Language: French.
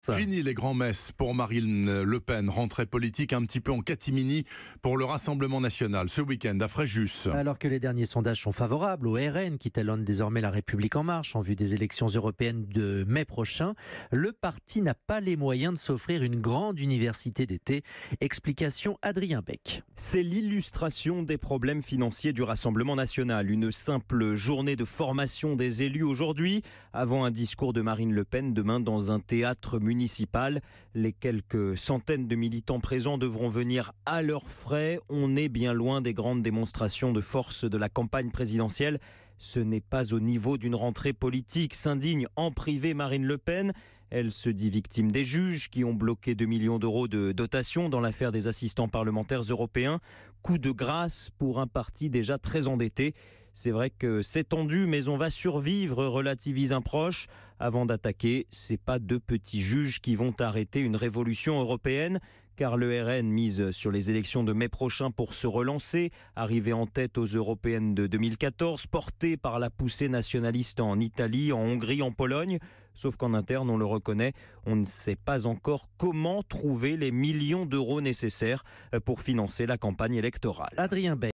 Fini les grands-messes pour Marine Le Pen, rentrée politique un petit peu en catimini pour le Rassemblement national ce week-end à Fréjus. Alors que les derniers sondages sont favorables au RN qui talonne désormais La République en marche en vue des élections européennes de mai prochain, le parti n'a pas les moyens de s'offrir une grande université d'été. Explication Adrien Beck. C'est l'illustration des problèmes financiers du Rassemblement national. Une simple journée de formation des élus aujourd'hui, avant un discours de Marine Le Pen demain dans un théâtre municipal. Les quelques centaines de militants présents devront venir à leurs frais. On est bien loin des grandes démonstrations de force de la campagne présidentielle. Ce n'est pas au niveau d'une rentrée politique, s'indigne en privé Marine Le Pen. Elle se dit victime des juges qui ont bloqué 2 millions d'euros de dotation dans l'affaire des assistants parlementaires européens. Coup de grâce pour un parti déjà très endetté. C'est vrai que c'est tendu, mais on va survivre, relativise un proche. Avant d'attaquer, c'est pas deux petits juges qui vont arrêter une révolution européenne, car le RN mise sur les élections de mai prochain pour se relancer, arrivé en tête aux européennes de 2014, porté par la poussée nationaliste en Italie, en Hongrie, en Pologne. Sauf qu'en interne, on le reconnaît, on ne sait pas encore comment trouver les millions d'euros nécessaires pour financer la campagne électorale. Adrien Beck.